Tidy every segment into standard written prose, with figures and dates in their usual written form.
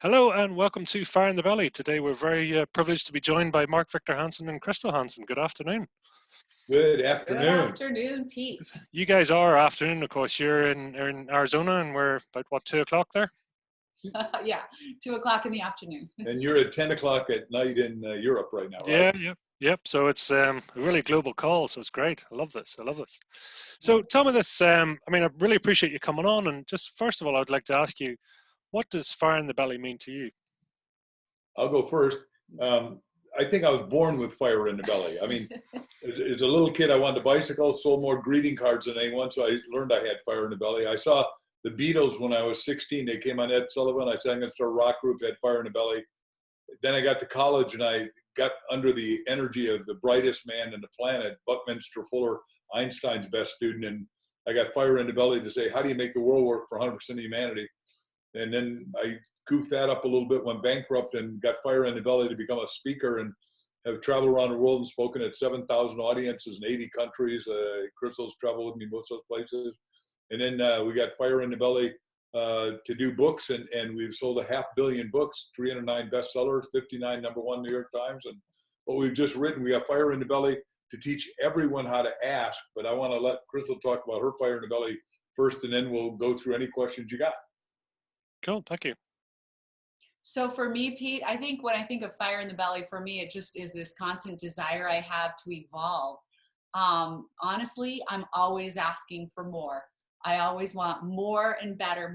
Hello and welcome to Fire in the Belly. Today we're very privileged to be joined by Mark Victor Hansen and Crystal Hansen. Good afternoon. Good Good afternoon. afternoon, Pete. You guys are afternoon, of course. You're in Arizona and we're about, what, 2 o'clock there? Yeah, 2 o'clock in the afternoon. And you're at 10 o'clock at night in Europe right now, right? Yep. So it's a really global call, so it's great. I love this. So tell me this, I really appreciate you coming on, and just first of all, I would like to ask you, what does Fire in the Belly mean to you? I'll go first. I think I was born with fire in the belly. I mean, as a little kid, I wanted to bicycle, sold more greeting cards than anyone, so I learned I had fire in the belly. I saw the Beatles when I was 16. They came on Ed Sullivan. I sang against a rock group, had fire in the belly. Then I got to college and I got under the energy of the brightest man in the planet, Buckminster Fuller, Einstein's best student. And I got fire in the belly to say, how do you make the world work for 100% of humanity? And then I goofed that up a little bit, went bankrupt, and got fire in the belly to become a speaker and have traveled around the world and spoken at 7,000 audiences in 80 countries. Crystal's traveled with me most of those places. And then we got fire in the belly to do books, and we've sold 500 million books, 309 bestsellers, 59 #1 New York Times. And what we've just written, we have fire in the belly to teach everyone how to ask. But I want to let Crystal talk about her fire in the belly first, and then we'll go through any questions you got. Cool, thank you. So for me, Pete, I think when I think of fire in the belly, for me, it just is this constant desire I have to evolve. Honestly, I'm always asking for more. I always want more and better,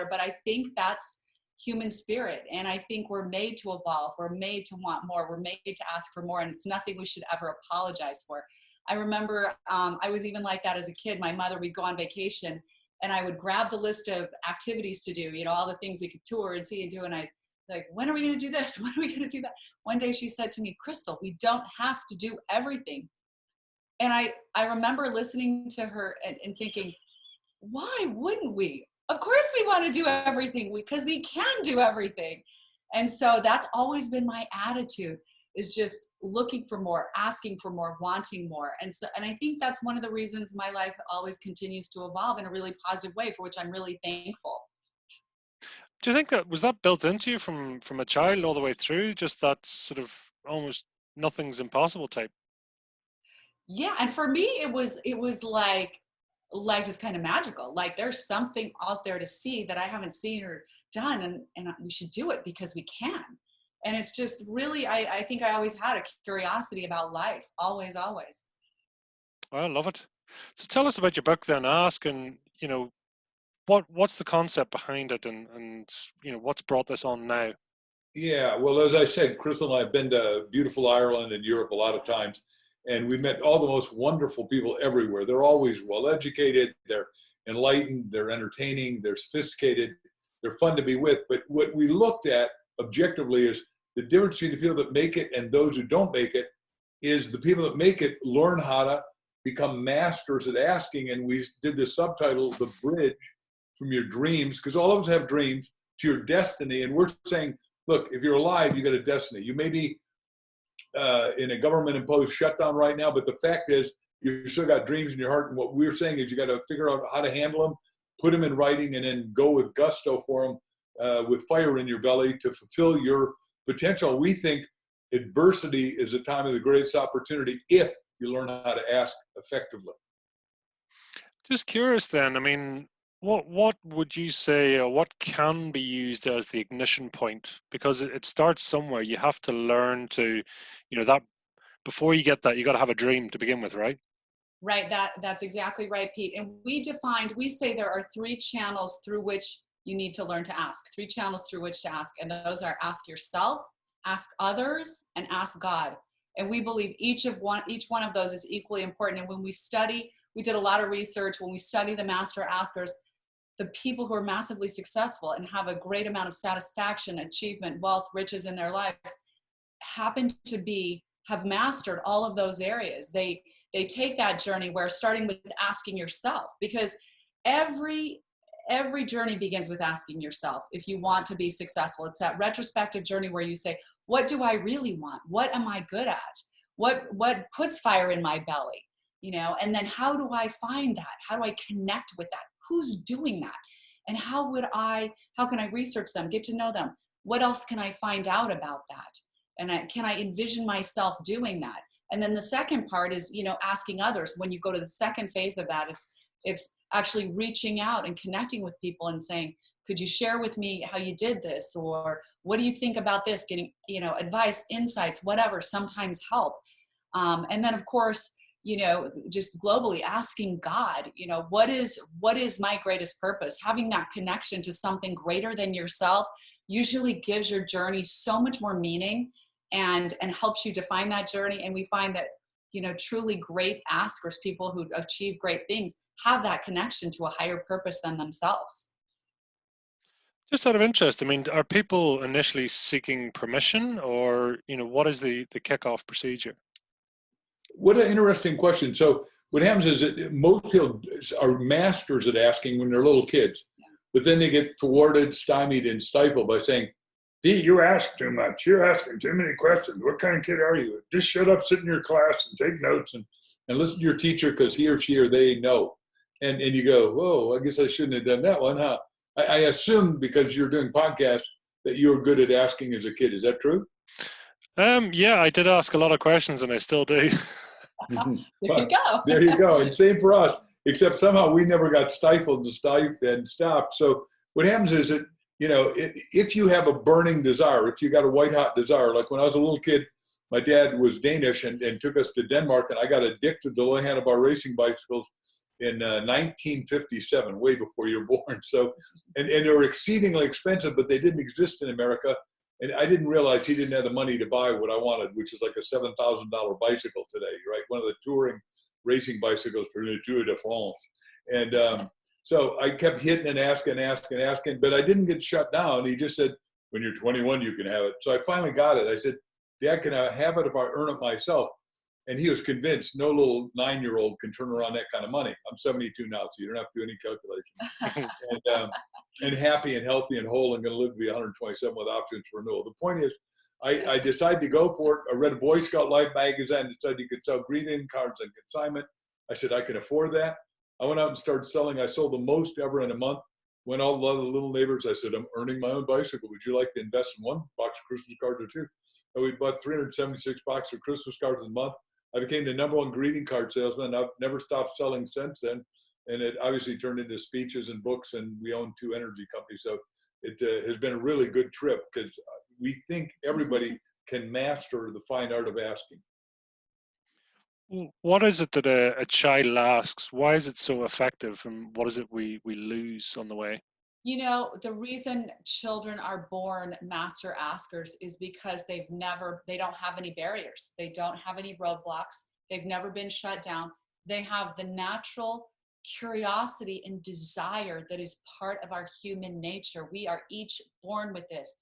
but I think that's human spirit. And I think we're made to evolve. We're made to want more. We're made to ask for more. And it's nothing we should ever apologize for. I remember I was even like that as a kid. My mother, we'd go on vacation and I would grab the list of activities to do, all the things we could tour and see and do. And I like, when are we going to do this? When are we going to do that? One day she said to me, Crystal, we don't have to do everything. And I remember listening to her and thinking, why wouldn't we? Of course we want to do everything because we can do everything. And so that's always been my attitude, is just looking for more, asking for more, wanting more. And I think that's one of the reasons my life always continues to evolve in a really positive way, for which I'm really thankful. Do you think that was built into you from a child all the way through, just that sort of almost nothing's impossible type? Yeah, and for me it was like life is kind of magical. Like there's something out there to see that I haven't seen or done, and we should do it because we can. And it's just really, I think I always had a curiosity about life, always. Well, I love it. So tell us about your book then. Ask, and what's the concept behind it, and what's brought this on now? Yeah, well, as I said, Crystal and I have been to beautiful Ireland and Europe a lot of times, and we've met all the most wonderful people everywhere. They're always well-educated, they're enlightened, they're entertaining, they're sophisticated, they're fun to be with. But what we looked at objectively is the difference between the people that make it and those who don't make it is the people that make it learn how to become masters at asking. And we did the subtitle, The Bridge from Your Dreams, because all of us have dreams, to your destiny. And we're saying, look, if you're alive, you got a destiny. You may be in a government-imposed shutdown right now, but the fact is you still got dreams in your heart. And what we're saying is you got to figure out how to handle them, put them in writing, and then go with gusto for them, with fire in your belly to fulfill your potential. We think adversity is a time of the greatest opportunity if you learn how to ask effectively. Just curious then, what would you say, or what can be used as the ignition point? Because it starts somewhere. You have to learn to, that before you get that, you got to have a dream to begin with, right? Right, that's exactly right, Pete. And we say there are 3 channels through which you need to learn to ask, 3 channels through which to ask. And those are ask yourself, ask others, and ask God. And we believe each one of those is equally important. And when we did a lot of research, when we study the master askers, the people who are massively successful and have a great amount of satisfaction, achievement, wealth, riches in their lives happen to have mastered all of those areas. They take that journey where starting with asking yourself, because every journey begins with asking yourself if you want to be successful. It's that retrospective journey where you say, what do I really want? What am I good at? What puts fire in my belly? And then how do I find that? How do I connect with that? Who's doing that? And how can I research them, get to know them? what else can I find out about that? And can I envision myself doing that? And then the second part is, asking others. When you go to the second phase of that, it's actually reaching out and connecting with people and saying, could you share with me how you did this? Or what do you think about this? Getting, advice, insights, whatever, sometimes help. And then of course, just globally asking God, what is my greatest purpose? Having that connection to something greater than yourself usually gives your journey so much more meaning and helps you define that journey. And we find that, truly great askers, people who achieve great things, have that connection to a higher purpose than themselves. Just out of interest, I mean, are people initially seeking permission, or what is the kickoff procedure? What an interesting question. So what happens is that most people are masters at asking when they're little kids, but then they get thwarted, stymied, and stifled by saying, "Pete, you ask too much. You're asking too many questions. What kind of kid are you? Just shut up, sit in your class, and take notes and listen to your teacher because he or she or they know." And you go, "Whoa, I guess I shouldn't have done that one, huh?" I assume because you're doing podcasts that you were good at asking as a kid. Is that true? Yeah, I did ask a lot of questions, and I still do. There you go. There you go. And same for us, except somehow we never got stifled and stopped. So what happens is that, if you have a burning desire, if you got a white hot desire, like when I was a little kid, my dad was Danish and took us to Denmark, and I got addicted to low handlebar racing bicycles in 1957, way before you were born. So, and they were exceedingly expensive, but they didn't exist in America. And I didn't realize he didn't have the money to buy what I wanted, which is like a $7,000 bicycle today, right? One of the touring racing bicycles for the Tour de France. And so I kept hitting and asking, but I didn't get shut down. He just said, "When you're 21, you can have it." So I finally got it. I said, "Dad, can I have it if I earn it myself?" And he was convinced no little 9-year-old can turn around that kind of money. I'm 72 now, so you don't have to do any calculations. And happy and healthy and whole and going to live to be 127 with options for renewal. The point is, I decided to go for it. I read a Boy Scout Life magazine that said you could sell greeting cards and consignment. I said, I can afford that. I went out and started selling. I sold the most ever in a month. Went all the little neighbors. I said, "I'm earning my own bicycle. Would you like to invest in one box of Christmas cards or two?" And we bought 376 boxes of Christmas cards a month. I became the #1 greeting card salesman. I've never stopped selling since then. And it obviously turned into speeches and books, and we own 2 energy companies. So it has been a really good trip because we think everybody can master the fine art of asking. What is it that a child asks? Why is it so effective, and what is it we lose on the way? The reason children are born master askers is because they don't have any barriers. They don't have any roadblocks. They've never been shut down. They have the natural curiosity and desire that is part of our human nature. We are each born with this.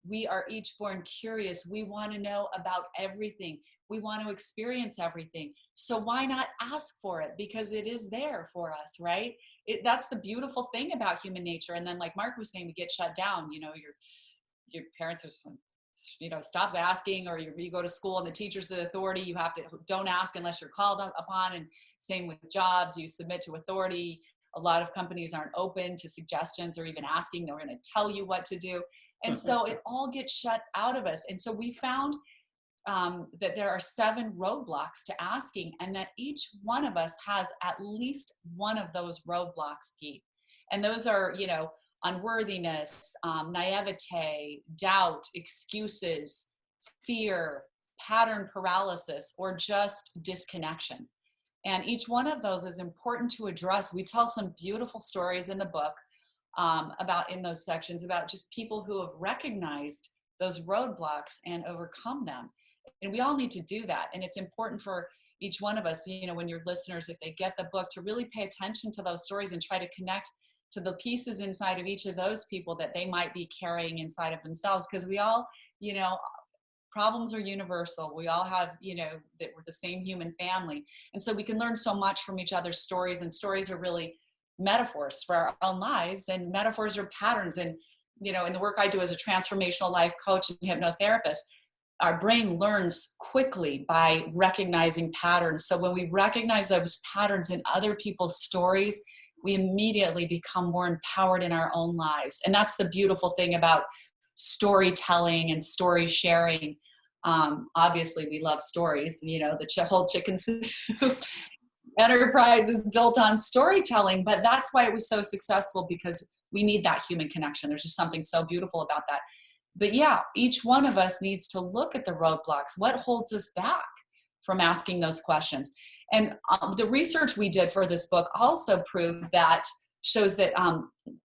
We are each born curious. We want to know about everything. We want to experience everything. So why not ask for it? Because it is there for us, right? That's the beautiful thing about human nature. And then, like Mark was saying, we get shut down. Your parents are, stop asking, or you go to school and the teacher's the authority. You have to don't ask unless you're called upon. And same with jobs, you submit to authority. A lot of companies aren't open to suggestions or even asking. They're going to tell you what to do. And so it all gets shut out of us. And so we found that there are 7 roadblocks to asking, and that each one of us has at least one of those roadblocks, Pete. And those are, unworthiness, naivete, doubt, excuses, fear, pattern paralysis, or just disconnection. And each one of those is important to address. We tell some beautiful stories in the book about in those sections about just people who have recognized those roadblocks and overcome them. And we all need to do that. And it's important for each one of us, when your listeners, if they get the book, to really pay attention to those stories and try to connect to the pieces inside of each of those people that they might be carrying inside of themselves. Because we all, problems are universal. We all have, that we're the same human family. And so we can learn so much from each other's stories, and stories are really metaphors for our own lives, and metaphors are patterns. And, in the work I do as a transformational life coach and hypnotherapist, our brain learns quickly by recognizing patterns. So when we recognize those patterns in other people's stories, we immediately become more empowered in our own lives. And that's the beautiful thing about storytelling and story sharing. Obviously, we love stories. You know, the whole chicken soup enterprise is built on storytelling, but that's why it was so successful, because we need that human connection. There's just something so beautiful about that. But yeah, each one of us needs to look at the roadblocks. What holds us back from asking those questions? And the research we did for this book also proved that, shows that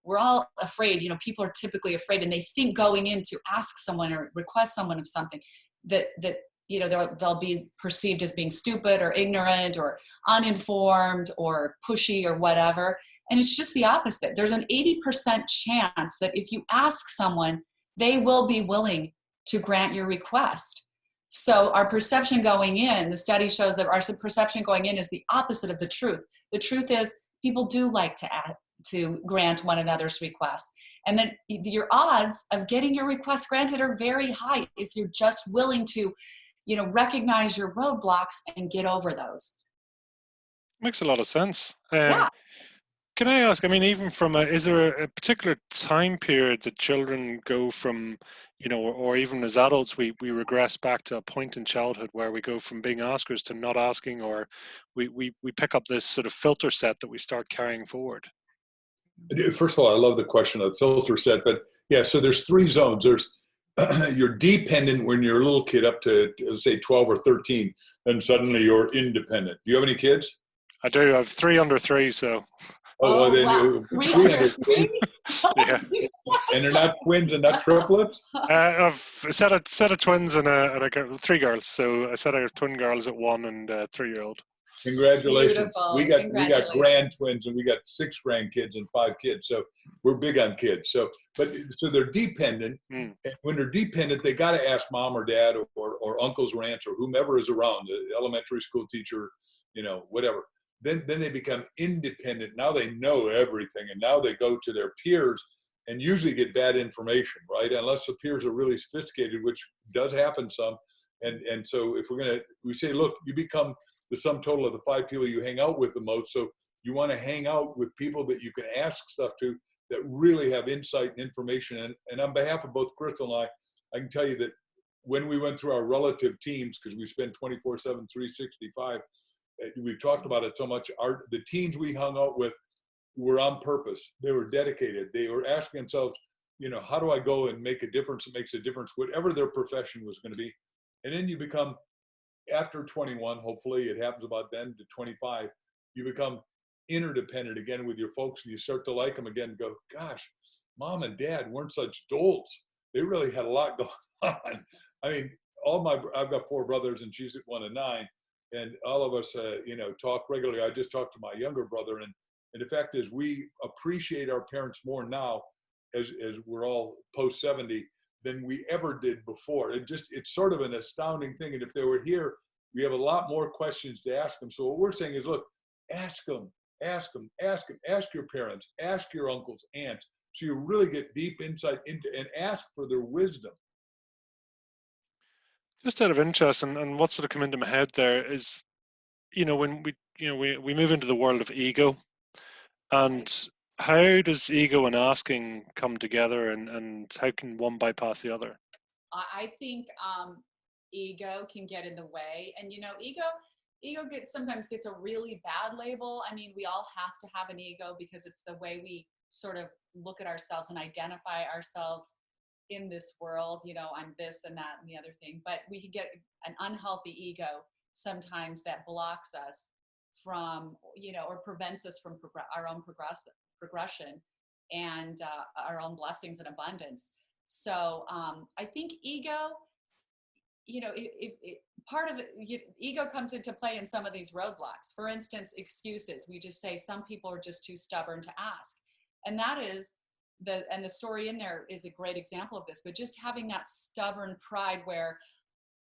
we're all afraid. You know, people are typically afraid, and they think going in to ask someone or request someone of something that you know, they'll be perceived as being stupid or ignorant or uninformed or pushy or whatever. And it's just the opposite. There's an 80% chance that if you ask someone, they will be willing to grant your request. So our perception going in, the study shows that our perception going in is the opposite of the truth. The truth is people do like to grant one another's requests. And then your odds of getting your request granted are very high if you're just willing to, you know, recognize your roadblocks and get over those. Makes a lot of sense. Yeah. Can I ask, I mean, even from is there a particular time period that children go from, you know, or even as adults, we regress back to a point in childhood where we go from being askers to not asking, or we pick up this sort of filter set that we start carrying forward? First of all, I love the question of the filter set, but yeah, so there's three zones. There's you're dependent when you're a little kid up to say 12 or 13, then suddenly you're independent. Do you have any kids? I do. I have 3 under 3, so. Oh, well, then wow. 3 under 3? Yeah. And they're not twins and not triplets? I've a set of twins and a girl, 3 girls. So a set of twin girls at 1 and a 3-year-old. Congratulations. Beautiful. We got grand twins and we got 6 grandkids and 5 kids. So we're big on kids. So they're dependent. And when they're dependent, they got to ask mom or dad or uncles or aunts or whomever is around, the elementary school teacher, you know, whatever. Then they become independent. Now they know everything, and now they go to their peers and usually get bad information, right? Unless the peers are really sophisticated, which does happen some. And so if we say, look, you become the sum total of the 5 people you hang out with the most. So you want to hang out with people that you can ask stuff to that really have insight and information. And on behalf of both Crystal and I can tell you that when we went through our relative teams, because we spend 24/7, 365, we've talked about it so much. The teens we hung out with were on purpose. They were dedicated. They were asking themselves, you know, how do I go and make a difference that makes a difference, whatever their profession was going to be. And then you become, after 21, hopefully it happens about then to 25, you become interdependent again with your folks, and you start to like them again and go, gosh, mom and dad weren't such dolts. They really had a lot going on. I mean, I've got 4 brothers and she's 1 of 9. And all of us, you know, talk regularly. I just talked to my younger brother, and the fact is we appreciate our parents more now as we're all post 70 than we ever did before. It's sort of an astounding thing. And if they were here, we have a lot more questions to ask them. So what we're saying is, look, ask them, ask your parents, ask your uncles, aunts, so you really get deep insight into and ask for their wisdom. Just out of interest, and what sort of come into my head there is, you know, when we move into the world of ego, and how does ego and asking come together, and how can one bypass the other? I think ego can get in the way, and you know, ego sometimes gets a really bad label. I mean, we all have to have an ego because it's the way we sort of look at ourselves and identify ourselves in this world. You know, I'm this and that and the other thing, but we can get an unhealthy ego sometimes that blocks us from, you know, or prevents us from our own progression and our own blessings and abundance. So I think ego, you know, part of it, ego comes into play in some of these roadblocks. For instance, excuses. We just say some people are just too stubborn to ask. And that is the story in there is a great example of this, but just having that stubborn pride where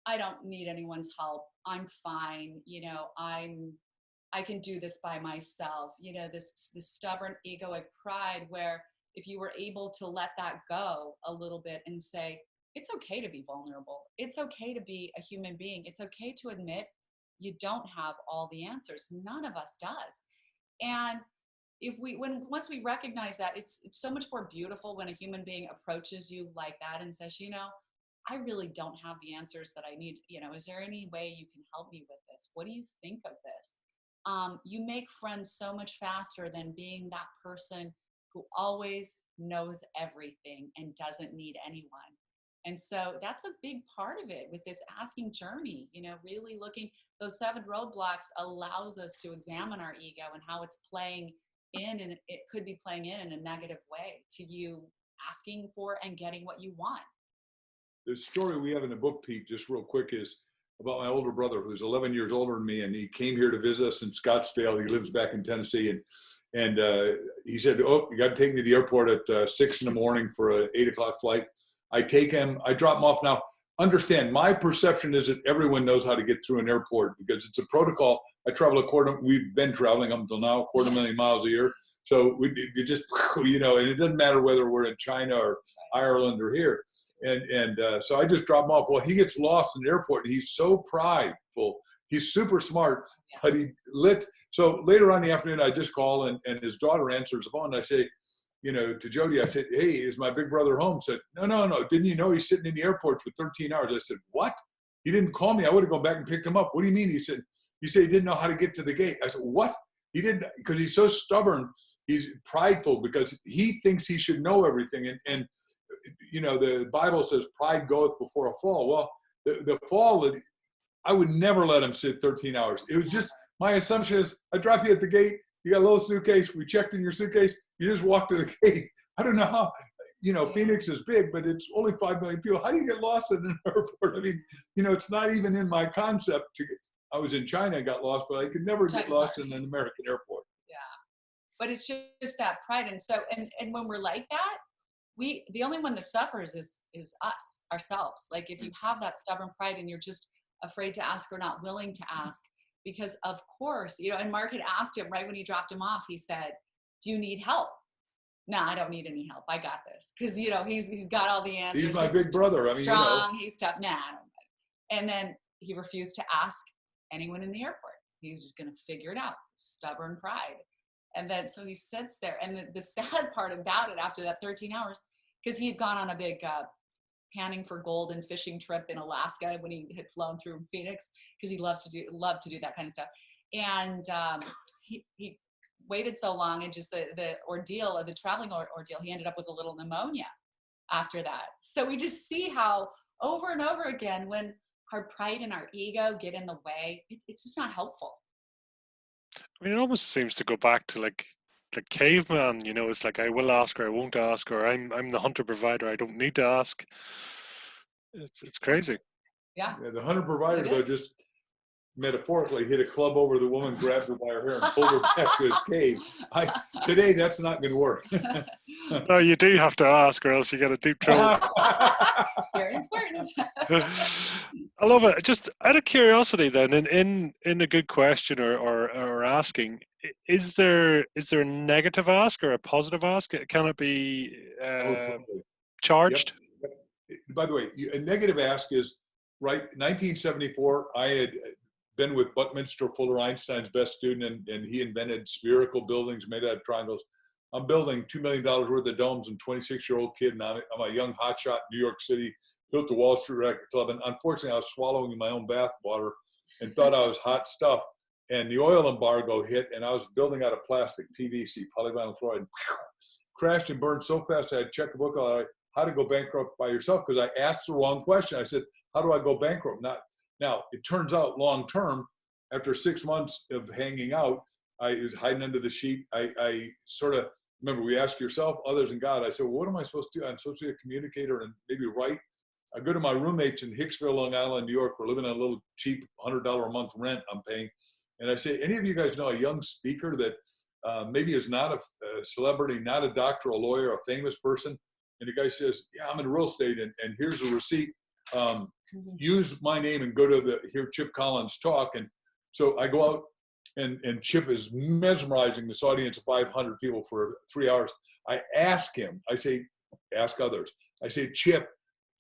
I don't need anyone's help. I'm fine. You know, I can do this by myself. You know, this stubborn egoic pride where if you were able to let that go a little bit and say, it's okay to be vulnerable. It's okay to be a human being. It's okay to admit you don't have all the answers. None of us does. And once we recognize that, it's so much more beautiful when a human being approaches you like that and says, I really don't have the answers that I need. Is there any way you can help me with this? What do you think of this? You make friends so much faster than being that person who always knows everything and doesn't need anyone. And so that's a big part of it with this asking journey, really looking. Those 7 roadblocks allows us to examine our ego and how it's playing in, and it could be playing in a negative way to you asking for and getting what you want. The story we have in the book, Pete, just real quick, is about my older brother, who's 11 years older than me, and he came here to visit us in Scottsdale. He lives back in Tennessee, and he said, "Oh, you got to take me to the airport at 6 in the morning for an 8 o'clock flight." I take him, I drop him off. Now, understand, my perception is that everyone knows how to get through an airport because it's a protocol. I travel we've been traveling up until now, 250,000 miles a year. So you just, and it doesn't matter whether we're in China or Ireland or here. And so I just drop him off. Well, he gets lost in the airport. And he's so prideful. He's super smart, but so later on in the afternoon, I just call and his daughter answers the phone. And I say, to Jody, I said, "Hey, is my big brother home?" Said, No. Didn't you know he's sitting in the airport for 13 hours? I said, "What? He didn't call me. I would have gone back and picked him up." "What do you mean?" He said, "You say he didn't know how to get to the gate." I said, "What?" He didn't, because he's so stubborn. He's prideful because he thinks he should know everything. And the Bible says pride goeth before a fall. Well, the fall, I would never let him sit 13 hours. It was just, my assumption is, I drop you at the gate. You got a little suitcase. We checked in your suitcase. You just walk to the gate. I don't know how, Phoenix is big, but it's only 5 million people. How do you get lost in an airport? I mean, it's not even in my concept to get. I was in China and got lost, but I could never get lost in an American airport. Yeah. But it's just that pride. And so, and when we're like that, the only one that suffers is us, ourselves. Like if you have that stubborn pride and you're just afraid to ask or not willing to ask, because of course, and Mark had asked him right when he dropped him off, he said, "Do you need help?" "No, I don't need any help. I got this." Because, he's got all the answers. He's my big brother. I mean, strong, he's tough. Nah, I don't. And then he refused to ask anyone in the airport. He's just going to figure it out. Stubborn pride. And then, so he sits there. And the sad part about it after that 13 hours, because he had gone on a big panning for gold and fishing trip in Alaska when he had flown through Phoenix, because he loved to do that kind of stuff. And he waited so long, and just the ordeal of the traveling ordeal, he ended up with a little pneumonia after that. So we just see how over and over again, when our pride and our ego get in the way, it's just not helpful. I mean, it almost seems to go back to like the caveman, it's like, I will ask or I won't ask, or I'm the hunter provider, I don't need to ask. It's crazy. Yeah. The hunter provider, though, just metaphorically hit a club over the woman, grabbed her by her hair, and pulled her back to his cave. Today, that's not going to work. No, you do have to ask, or else you get a deep trouble. Very important. I love it. Just out of curiosity, then, in a good question or asking, is there a negative ask or a positive ask? Can it be charged? Yep. By the way, a negative ask is, right, 1974, I had been with Buckminster Fuller, Einstein's best student, and he invented spherical buildings made out of triangles. I'm building $2 million worth of domes, and 26-year-old kid, and I'm a young hotshot in New York City, built the Wall Street Record Club, and unfortunately, I was swallowing my own bathwater and thought I was hot stuff. And the oil embargo hit, and I was building out of plastic, PVC, polyvinyl chloride, crashed and burned so fast I had to check the book out, how to go bankrupt by yourself, because I asked the wrong question. I said, how do I go bankrupt? Now, it turns out long term, after 6 months of hanging out, I was hiding under the sheet. I sort of, remember, we ask yourself, others, and God. I said, well, what am I supposed to do? I'm supposed to be a communicator and maybe write. I go to my roommates in Hicksville, Long Island, New York. We're living on a little cheap $100 a month rent I'm paying. And I say, any of you guys know a young speaker that maybe is not a celebrity, not a doctor, a lawyer, a famous person? And the guy says, yeah, I'm in real estate, and here's a receipt. Use my name and go to hear Chip Collins talk. And so I go out, and Chip is mesmerizing this audience of 500 people for 3 hours. I ask him, I say, ask others. I say, Chip,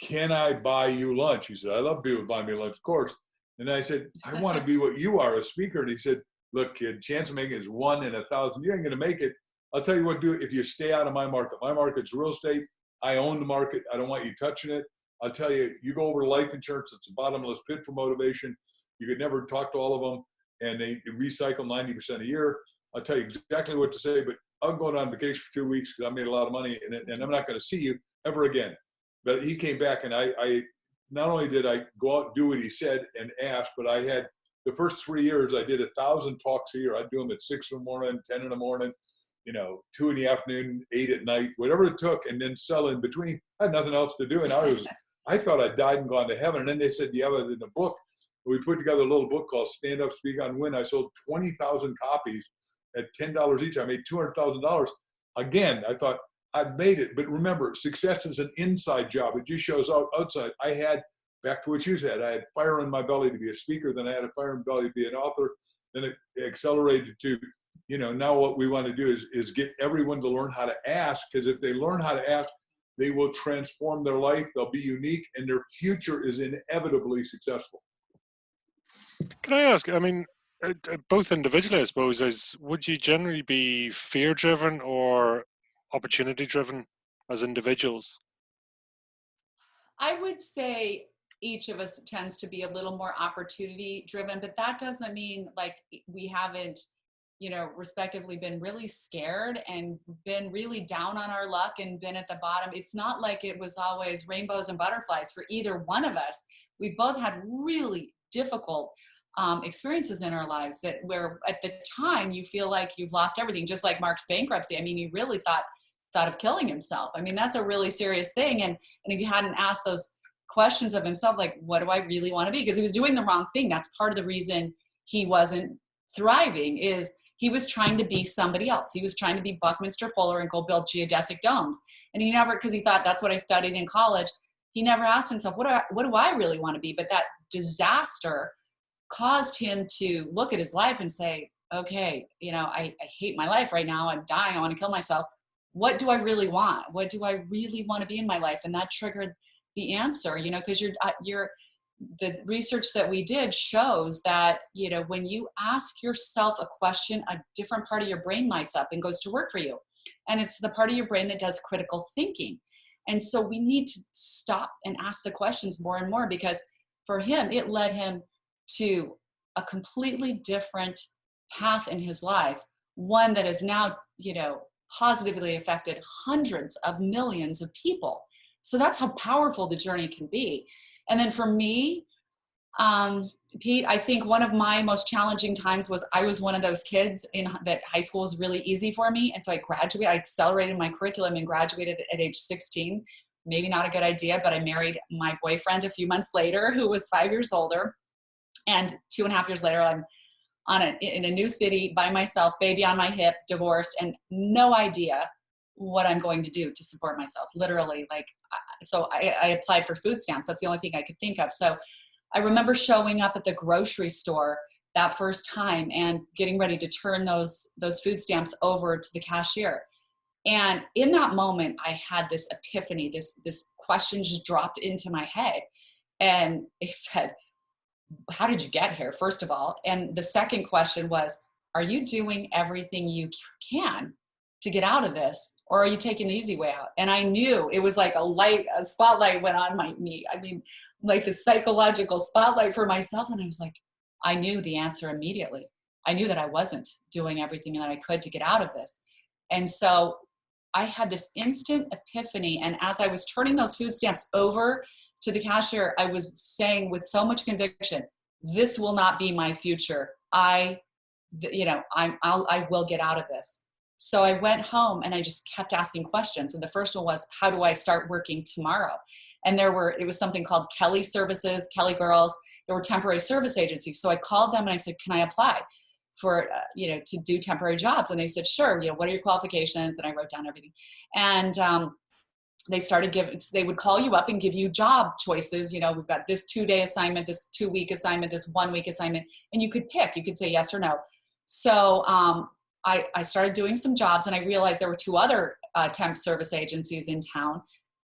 can I buy you lunch? He said, I love people buying me lunch, of course. And I said, I want to be what you are, a speaker. And he said, look, kid, chance of making it is 1 in 1,000. You ain't going to make it. I'll tell you what, do if you stay out of my market. My market's real estate. I own the market. I don't want you touching it. I'll tell you, you go over to life insurance, it's a bottomless pit for motivation. You could never talk to all of them, and they recycle 90% a year. I'll tell you exactly what to say, but I'm going on vacation for 2 weeks because I made a lot of money, and I'm not going to see you ever again. But he came back, and I not only did I go out and do what he said and ask, but I had the first 3 years, I did 1,000 talks a year. I'd do them at 6 in the morning, 10 in the morning, 2 in the afternoon, 8 at night, whatever it took, and then sell in between. I had nothing else to do, and I thought I died and gone to heaven. And then they said, "Do you have it in a book?" We put together a little book called Stand Up, Speak on, Win. I sold 20,000 copies at $10 each. I made $200,000. Again, I thought I'd made it. But remember, success is an inside job. It just shows out outside. I had, back to what you said, I had fire in my belly to be a speaker. Then I had a fire in my belly to be an author. Then it accelerated to, now what we want to do is get everyone to learn how to ask. Because if they learn how to ask, they will transform their life. They'll be unique, and their future is inevitably successful. Can I ask, I mean, both individually, I suppose, would you generally be fear-driven or opportunity-driven as individuals? I would say each of us tends to be a little more opportunity-driven, but that doesn't mean like we haven't, respectively been really scared and been really down on our luck and been at the bottom. It's not like it was always rainbows and butterflies for either one of us. We both had really difficult experiences in our lives that where at the time you feel like you've lost everything, just like Mark's bankruptcy. I mean, he really thought of killing himself. I mean, that's a really serious thing. And if he hadn't asked those questions of himself, like, what do I really want to be? Because he was doing the wrong thing. That's part of the reason he wasn't thriving is he was trying to be somebody else. He was trying to be Buckminster Fuller and go build geodesic domes. And he never, because he thought that's what I studied in college, he never asked himself, what do I really want to be? But that disaster caused him to look at his life and say, okay, I hate my life right now. I'm dying. I want to kill myself. What do I really want? What do I really want to be in my life? And that triggered the answer, because the research that we did shows that, when you ask yourself a question, a different part of your brain lights up and goes to work for you. And it's the part of your brain that does critical thinking. And so we need to stop and ask the questions more and more, because for him, it led him to a completely different path in his life, one that has now, positively affected hundreds of millions of people. So that's how powerful the journey can be. And then for me, Pete, I think one of my most challenging times was I was one of those kids that high school was really easy for me. And so I accelerated my curriculum and graduated at age 16. Maybe not a good idea, but I married my boyfriend a few months later, who was 5 years older. And 2.5 years later, I'm in a new city by myself, baby on my hip, divorced, and no idea what I'm going to do to support myself. Literally, so I applied for food stamps. That's the only thing I could think of. So I remember showing up at the grocery store that first time and getting ready to turn those food stamps over to the cashier. And in that moment, I had this epiphany, this question just dropped into my head. And it said, how did you get here, first of all? And the second question was, are you doing everything you can to get out of this, or are you taking the easy way out? And I knew it was like a spotlight went on me. I mean, like the psychological spotlight for myself. And I was like, I knew the answer immediately. I knew that I wasn't doing everything that I could to get out of this. And so I had this instant epiphany. And as I was turning those food stamps over to the cashier, I was saying with so much conviction, this will not be my future. I will get out of this. So I went home and I just kept asking questions. And the first one was, how do I start working tomorrow? And it was something called Kelly Services, Kelly Girls. There were temporary service agencies. So I called them and I said, can I apply for, to do temporary jobs? And they said, sure. What are your qualifications? And I wrote down everything. And they would call you up and give you job choices. We've got this 2-day assignment, this 2-week assignment, this 1-week assignment, and you could pick, you could say yes or no. So I started doing some jobs, and I realized there were 2 other temp service agencies in town.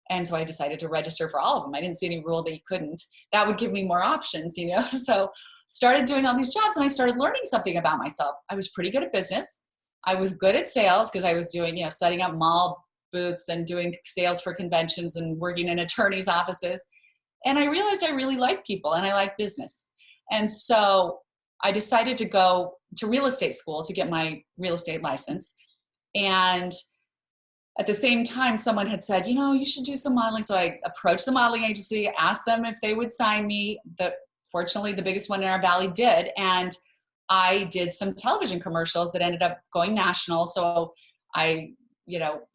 And so I decided to register for all of them. I didn't see any rule that you couldn't. That would give me more options, So started doing all these jobs, and I started learning something about myself. I was pretty good at business. I was good at sales because I was doing, setting up mall booths and doing sales for conventions and working in attorneys' offices. And I realized I really like people and I like business. And so I decided to go to real estate school to get my real estate license. And at the same time, someone had said, you should do some modeling. So I approached the modeling agency, asked them if they would sign me. Fortunately, the biggest one in our valley did. And I did some television commercials that ended up going national. So I,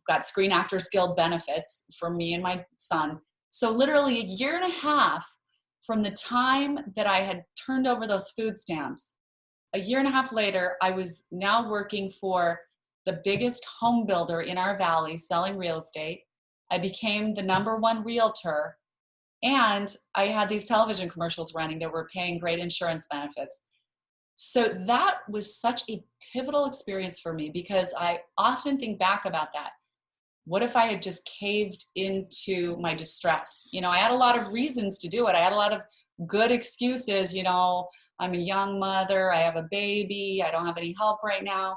got Screen Actors Guild benefits for me and my son. So literally a year and a half from the time that I had turned over those food stamps, a year and a half later, I was now working for the biggest home builder in our valley selling real estate. I became the #1 realtor, and I had these television commercials running that were paying great insurance benefits. So that was such a pivotal experience for me because I often think back about that. What if I had just caved into my distress? I had a lot of reasons to do it. I had a lot of good excuses. I'm a young mother. I have a baby. I don't have any help right now.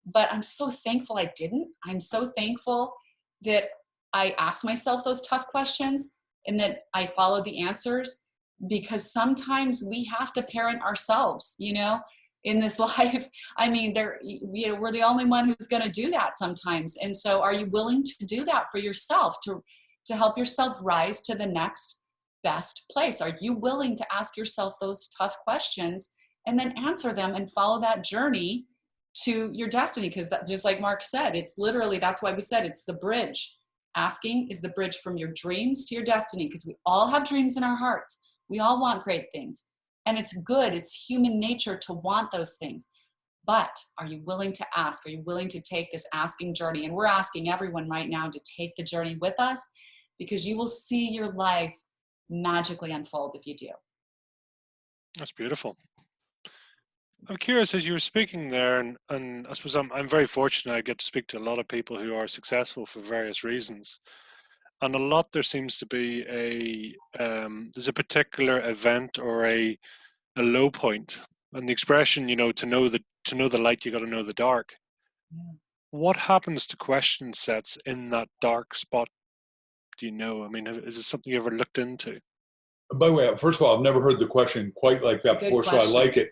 But I'm so thankful I didn't. I'm so thankful that I asked myself those tough questions and that I followed the answers, because sometimes we have to parent ourselves, in this life. I mean, we're the only one who's going to do that sometimes. And so are you willing to do that for yourself, to help yourself rise to the next best place? Are you willing to ask yourself those tough questions and then answer them and follow that journey to your destiny? Because just like Mark said, it's literally, that's why we said it's the bridge. Asking is the bridge from your dreams to your destiny, because we all have dreams in our hearts. We all want great things. And it's good. It's human nature to want those things. But are you willing to ask? Are you willing to take this asking journey? And we're asking everyone right now to take the journey with us, because you will see your life magically unfold if you do. That's beautiful. I'm curious, as you were speaking there, and I suppose I'm very fortunate I get to speak to a lot of people who are successful for various reasons. And a lot, there seems to be there's a particular event or a low point. And the expression, to know the light, you got to know the dark. Yeah. What happens to question sets in that dark spot? Do you know? I mean, is it something you ever looked into? By the way, first of all, I've never heard the question quite like that before, so I like it.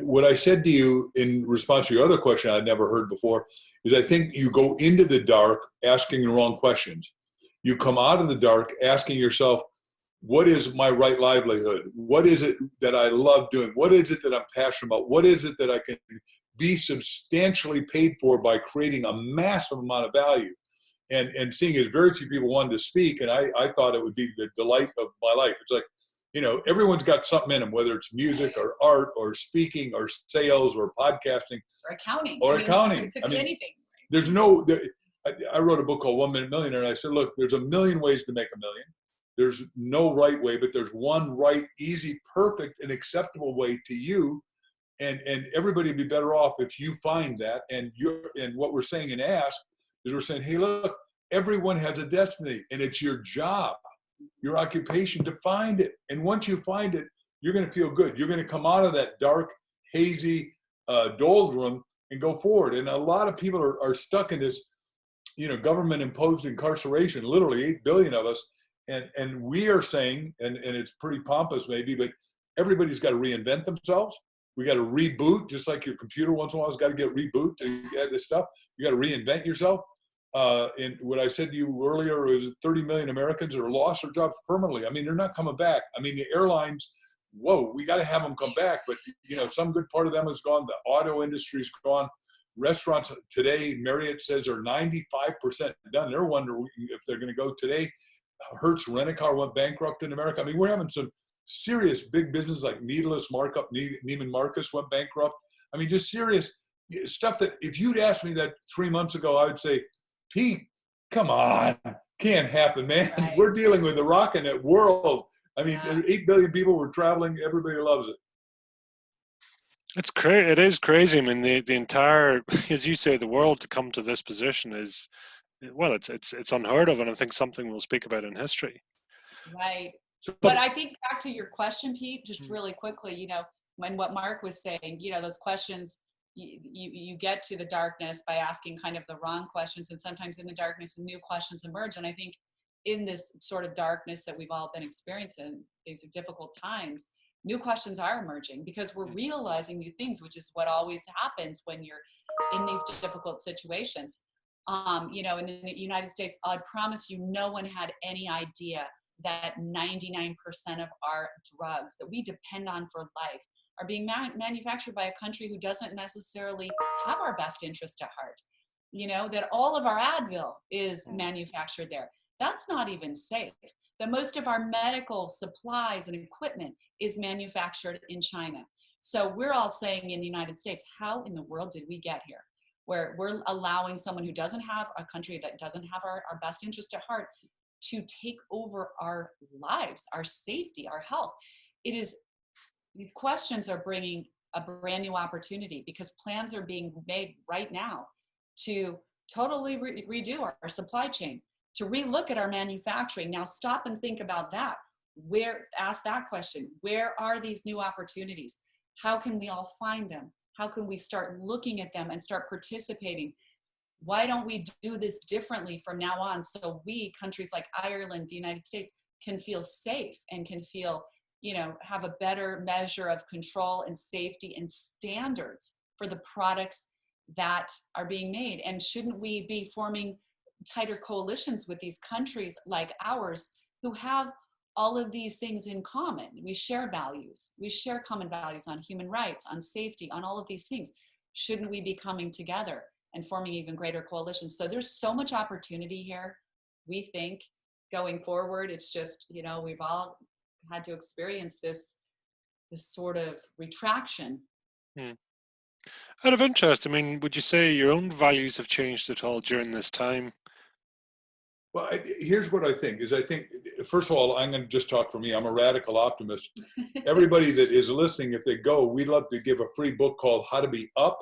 What I said to you in response to your other question I'd never heard before is I think you go into the dark asking the wrong questions. You come out of the dark asking yourself, what is my right livelihood? What is it that I love doing? What is it that I'm passionate about? What is it that I can be substantially paid for by creating a massive amount of value? And seeing as very few people wanted to speak, and I thought it would be the delight of my life. It's like, everyone's got something in them, whether it's music or art or speaking or sales or podcasting. Or accounting. It could be anything. I wrote a book called 1 Minute Millionaire, and I said, look, there's a million ways to make $1 million. There's no right way, but there's one right, easy, perfect, and acceptable way to you. And everybody would be better off if you find that. And what we're saying in Ask is we're saying, hey, look, everyone has a destiny, and it's your job, your occupation to find it. And once you find it, you're going to feel good. You're going to come out of that dark, hazy doldrum and go forward. And a lot of people are stuck in this, government imposed incarceration, literally 8 billion of us. And we are saying, and it's pretty pompous maybe, but everybody's got to reinvent themselves. We got to reboot, just like your computer once in a while has got to get reboot to get this stuff. You got to reinvent yourself. And what I said to you earlier is 30 million Americans are lost their jobs permanently. I mean, they're not coming back. I mean, the airlines, we got to have them come back. But, some good part of them is gone. The auto industry's gone. Restaurants today, Marriott says, are 95% done. They're wondering if they're going to go today. Hertz Rent-A-Car went bankrupt in America. I mean, we're having some serious big business like Needless Markup, Neiman Marcus went bankrupt. I mean, just serious stuff that if you'd asked me that 3 months ago, I would say, Pete, come on, can't happen, man. Right. We're dealing with the rocketing world. I mean, 8 billion people were traveling. Everybody loves it. It's crazy. It is crazy. I mean, the entire, as you say, the world to come to this position is, well, it's unheard of, and I think something we'll speak about in history. Right. But I think back to your question, Pete, just really quickly, when what Mark was saying, those questions, you get to the darkness by asking kind of the wrong questions, and sometimes in the darkness new questions emerge. And I think in this sort of darkness that we've all been experiencing, these difficult times, new questions are emerging because we're realizing new things, which is what always happens when you're in these difficult situations. You know, in the United States, I promise you, no one had any idea that 99% of our drugs that we depend on for life are being manufactured by a country who doesn't necessarily have our best interest at heart. You know, that all of our Advil is manufactured there. That's not even safe. That most of our medical supplies and equipment is manufactured in China. So we're all saying in the United States, how in the world did we get here? Where we're allowing someone who doesn't have a country that doesn't have our best interest at heart to take over our lives, our safety, our health. These questions are bringing a brand new opportunity because plans are being made right now to totally redo our supply chain, to relook at our manufacturing. Now stop and think about that. Ask that question. Where are these new opportunities? How can we all find them? How can we start looking at them and start participating? Why don't we do this differently from now on so we, countries like Ireland, the United States, can feel safe and can feel, you know, have a better measure of control and safety and standards for the products that are being made? And shouldn't we be forming tighter coalitions with these countries like ours who have all of these things in common? We share values. We share common values on human rights, on safety, on all of these things. Shouldn't we be coming together and forming even greater coalitions? So there's so much opportunity here, we think, going forward. It's just, you know, we've all had to experience this sort of retraction. Out of interest, I mean, would you say your own values have changed at all during this time? Well, here's what I think, first of all, I'm going to just talk for me. I'm a radical optimist. Everybody that is listening, if they go, we'd love to give a free book called How to Be Up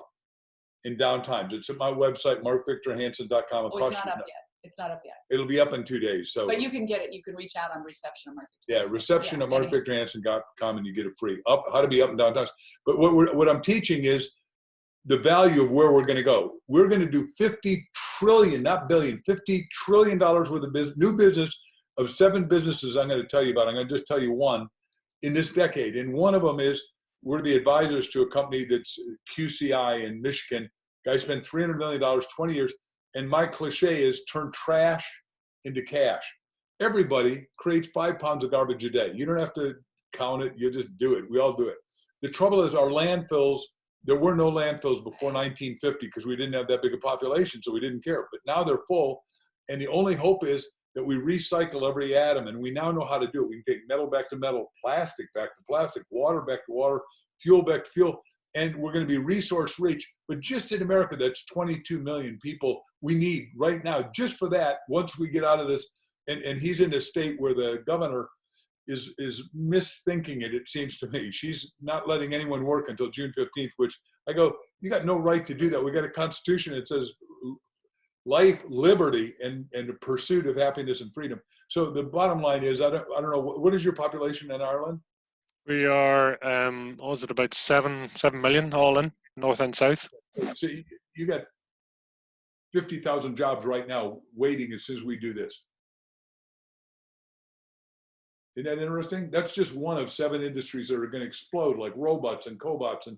in Down Times. It's at my website, markvictorhansen.com. Oh, it's not up yet. It's not up yet. It'll be up in 2 days. So, but you can get it. You can reach out on reception at Mark. Yeah, reception at markvictorhansen.com, and you get it free. How to Be Up and Down Times. But what I'm teaching is the value of where we're going to go. We're going to do 50 trillion, not billion, $50 trillion worth of new business of 7 businesses I'm going to tell you about. I'm going to just tell you one in this decade. And one of them is we're the advisors to a company that's QCI in Michigan. Guy spent $300 million, 20 years. And my cliche is turn trash into cash. Everybody creates 5 pounds of garbage a day. You don't have to count it. You just do it. We all do it. The trouble is our landfills, there were no landfills before 1950 because we didn't have that big a population, so we didn't care. But now they're full, and the only hope is that we recycle every atom, and we now know how to do it. We can take metal back to metal, plastic back to plastic, water back to water, fuel back to fuel, and we're going to be resource rich. But just in America, that's 22 million people we need right now just for that once we get out of this. And he's in a state where the governor is misthinking it, it seems to me. She's not letting anyone work until June 15th, which I go, you got no right to do that. We got a constitution that says life, liberty, and the pursuit of happiness and freedom. So the bottom line is, I don't know, what is your population in Ireland? We are, what was it, about 7 million all in, north and south. So you got 50,000 jobs right now waiting as soon as we do this. Isn't that interesting? That's just one of 7 industries that are going to explode, like robots and cobots. And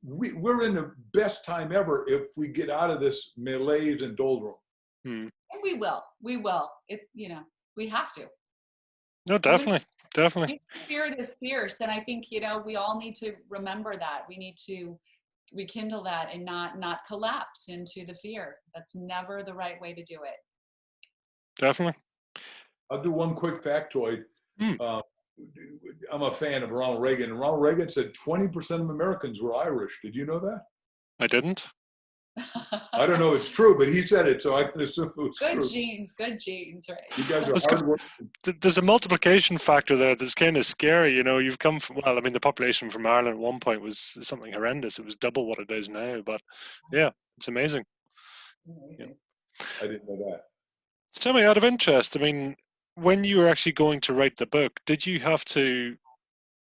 we're in the best time ever if we get out of this malaise and doldrum. And we will. It's, you know, we have to. No, definitely. The spirit is fierce. And I think, you know, we all need to remember that. We need to rekindle that and not collapse into the fear. That's never the right way to do it. Definitely. I'll do one quick factoid. I'm a fan of Ronald Reagan. And Ronald Reagan said 20% of Americans were Irish. Did you know that? I didn't. I don't know if it's true, but he said it, so I can assume it was good true. Good genes, right? You guys are hard work. There's a multiplication factor there that's kind of scary. You know, you've come from, well, I mean, the population from Ireland at one point was something horrendous. It was double what it is now, but yeah, it's amazing. Yeah. I didn't know that. So tell me, out of interest, I mean, when you were actually going to write the book, did you have to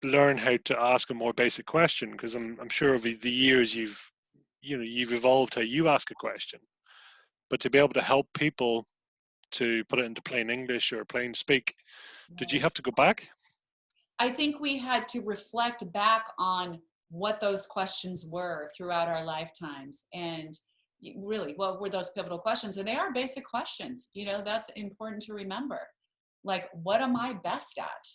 learn how to ask a more basic question? Because I'm sure over the years you've you've evolved how you ask a question, but to be able to help people to put it into plain English or plain speak, did you Right. have to go back? I think we had to reflect back on what those questions were throughout our lifetimes, and really, what were those pivotal questions? And they are basic questions. That's important to remember. Like, what am I best at?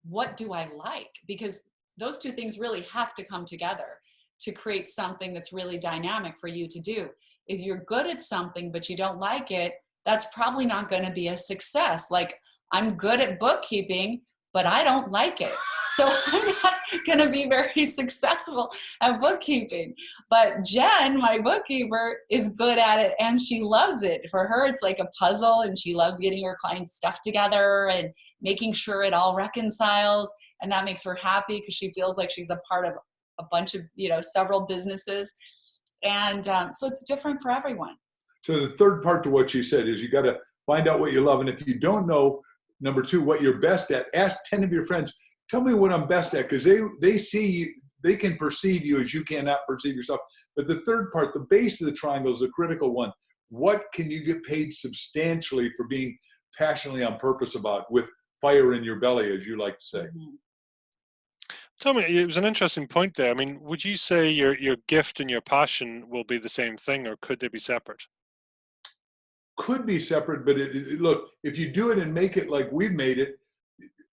What do I like? Because those two things really have to come together to create something that's really dynamic for you to do. If you're good at something but you don't like it, that's probably not going to be a success. Like, I'm good at bookkeeping, but I don't like it. So I'm not going to be very successful at bookkeeping. But Jen, my bookkeeper, is good at it and she loves it. For her, it's like a puzzle, and she loves getting her clients' stuff together and making sure it all reconciles. And that makes her happy because she feels like she's a part of a bunch of, several businesses. And so it's different for everyone. So the third part to what you said is you got to find out what you love. And if you don't know, number two, what you're best at, ask 10 of your friends, tell me what I'm best at, because they see you, they can perceive you as you cannot perceive yourself. But the third part, the base of the triangle, is a critical one. What can you get paid substantially for being passionately on purpose about, with fire in your belly, as you like to say? Mhm. Tell me, it was an interesting point there. I mean, would you say your gift and your passion will be the same thing, or could they be separate? Could be separate, but look, if you do it and make it like we've made it,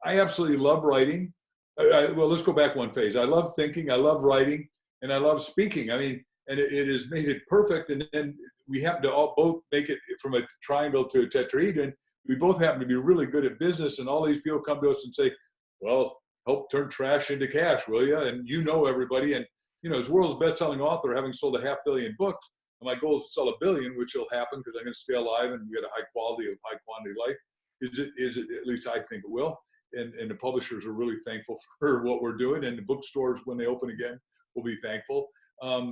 I absolutely love writing. Well, let's go back one phase. I love thinking, I love writing, and I love speaking. I mean, and it has made it perfect. And then we happen to all both make it from a triangle to a tetrahedron. We both happen to be really good at business, and all these people come to us and say, well, help turn trash into cash, will you? And everybody. And, as the world's best-selling author, having sold 500 million books, my goal is to sell 1 billion, which will happen because I'm going to stay alive and get a high quality of high quantity life. Is it, at least I think it will. And the publishers are really thankful for what we're doing. And the bookstores, when they open again, will be thankful. Or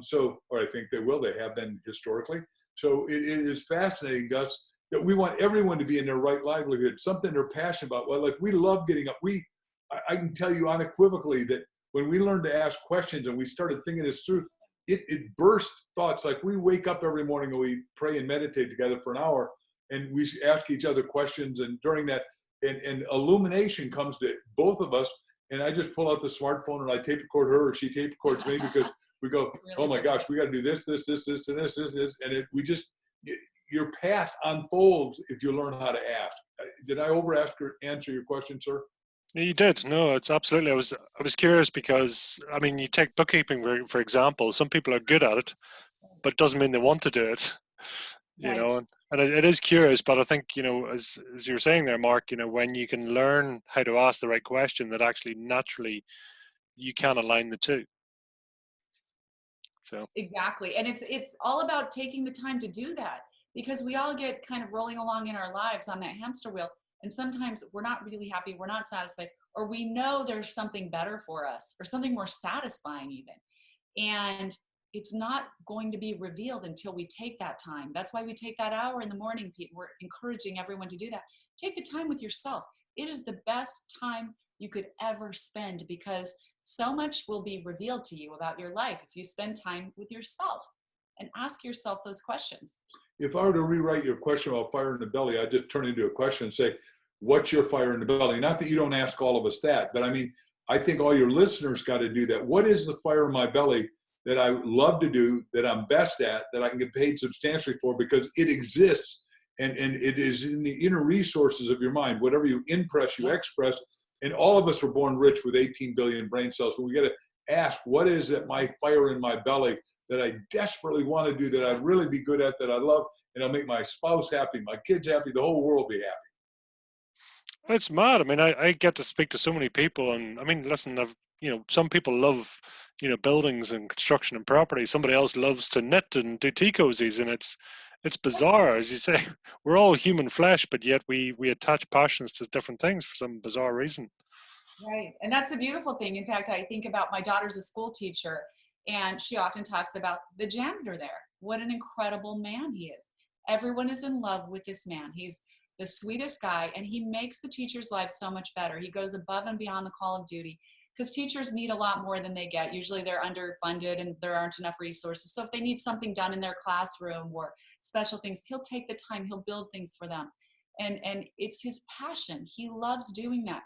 I think they will. They have been historically. So it is fascinating, Gus, that we want everyone to be in their right livelihood, something they're passionate about. Well, like, we love getting up. I can tell you unequivocally that when we learned to ask questions and we started thinking this through, it burst thoughts. Like, we wake up every morning and we pray and meditate together for an hour, and we ask each other questions. And during that, and illumination comes to both of us. And I just pull out the smartphone and I tape record her, or she tape records me, because we go, oh my gosh, we got to do this, and this. And your path unfolds if you learn how to ask. Did I answer your question, sir? You did. No, it's absolutely. I was curious because, I mean, you take bookkeeping for example. Some people are good at it, but it doesn't mean they want to do it. Right. And it is curious. But I think, as you were saying there, Mark, when you can learn how to ask the right question, that actually naturally you can align the two. So Exactly. And it's all about taking the time to do that, because we all get kind of rolling along in our lives on that hamster wheel. And sometimes we're not really happy, we're not satisfied, or we know there's something better for us, or something more satisfying even. And it's not going to be revealed until we take that time. That's why we take that hour in the morning. We're encouraging everyone to do that. Take the time with yourself. It is the best time you could ever spend, because so much will be revealed to you about your life if you spend time with yourself and ask yourself those questions. If I were to rewrite your question about fire in the belly, I'd just turn it into a question and say, what's your fire in the belly? Not that you don't ask all of us that, but I mean, I think all your listeners got to do that. What is the fire in my belly that I love to do, that I'm best at, that I can get paid substantially for, because it exists, and it is in the inner resources of your mind. Whatever you impress, you express. And all of us were born rich with 18 billion brain cells. So we got to ask, what is it, my fire in my belly, that I desperately want to do, that I'd really be good at, that I love, and I'll make my spouse happy, my kids happy, the whole world be happy. it's mad. I mean, I get to speak to so many people, and I mean, listen, some people love, buildings and construction and property. Somebody else loves to knit and do tea cozies, and it's bizarre, as you say. We're all human flesh, but yet we attach passions to different things for some bizarre reason. Right. And that's a beautiful thing. In fact, I think about, my daughter's a school teacher, and she often talks about the janitor there. What an incredible man he is. Everyone is in love with this man. He's the sweetest guy, and he makes the teacher's life so much better. He goes above and beyond the call of duty. because teachers need a lot more than they get. Usually they're underfunded and there aren't enough resources. So if they need something done in their classroom or special things, he'll take the time, he'll build things for them. And it's his passion. He loves doing that.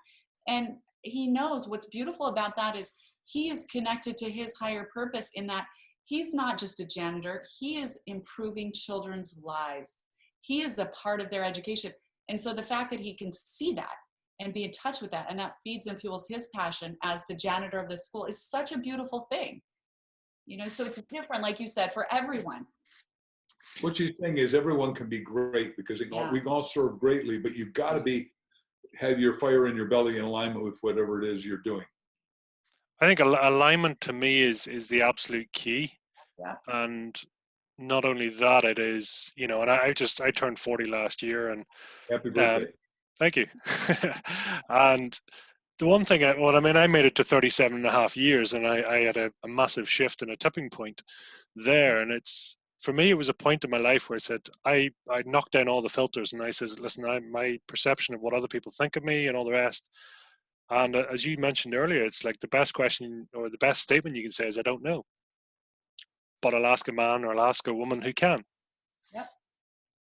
And he knows what's beautiful about that is he is connected to his higher purpose in that he's not just a janitor, he is improving children's lives. He is a part of their education. And so the fact that he can see that and be in touch with that, and that feeds and fuels his passion as the janitor of the school is such a beautiful thing. You know, so it's different, like you said, for everyone. What you're saying is everyone can be great because we can all serve greatly, but you've got to have your fire in your belly in alignment with whatever it is you're doing. I think alignment to me is the absolute key. Yeah. And not only that, it is, you know, and I turned 40 last year, and Happy birthday. thank you. And the one thing, I made it to 37 and a half years, and I had a massive shift and a tipping point there. And for me, it was a point in my life where I said, I knocked down all the filters, and I said, listen, my perception of what other people think of me and all the rest. And as you mentioned earlier, it's like the best question or the best statement you can say is, I don't know. But I'll ask a man or I'll ask a woman who can. Yep.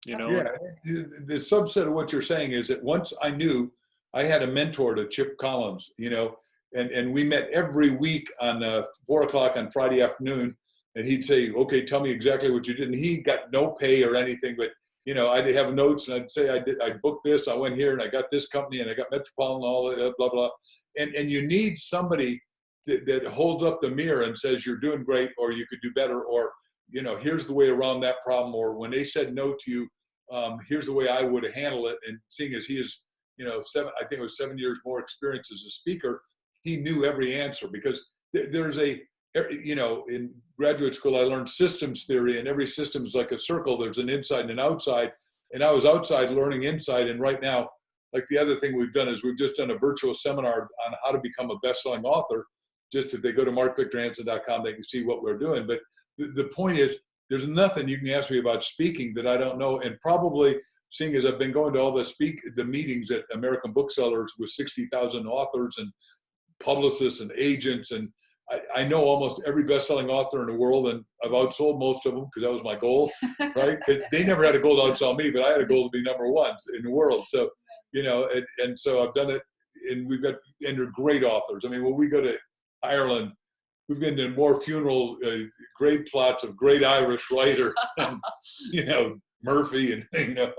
You know? Yeah. The subset of what you're saying is that once I knew, I had a mentor to Chip Collins, you know, and we met every week on 4 o'clock on Friday afternoon. And he'd say, okay, tell me exactly what you did. And he got no pay or anything, but, you know, I'd have notes and I'd say, I booked this, I went here and I got this company and I got Metropolitan, all that, blah, blah. And you need somebody that holds up the mirror and says, you're doing great, or you could do better, or, you know, here's the way around that problem. Or when they said no to you, here's the way I would have handled it. And seeing as he is, you know, I think it was 7 years more experience as a speaker, he knew every answer because there's you know, in graduate school, I learned systems theory, and every system is like a circle. There's an inside and an outside. And I was outside learning inside. And right now, like the other thing we've done is we've just done a virtual seminar on how to become a best-selling author. Just if they go to markvictorhansen.com, they can see what we're doing. But the point is, there's nothing you can ask me about speaking that I don't know. And probably, seeing as I've been going to all the meetings at American booksellers with 60,000 authors and publicists and agents, and I know almost every best-selling author in the world, and I've outsold most of them because that was my goal, right? They never had a goal to outsell me, but I had a goal to be number one in the world. So, you know, and so I've done it, and they're great authors. I mean, when we go to Ireland, we've been to more funeral, great plots of great Irish writers, and, you know, Murphy, and, you know,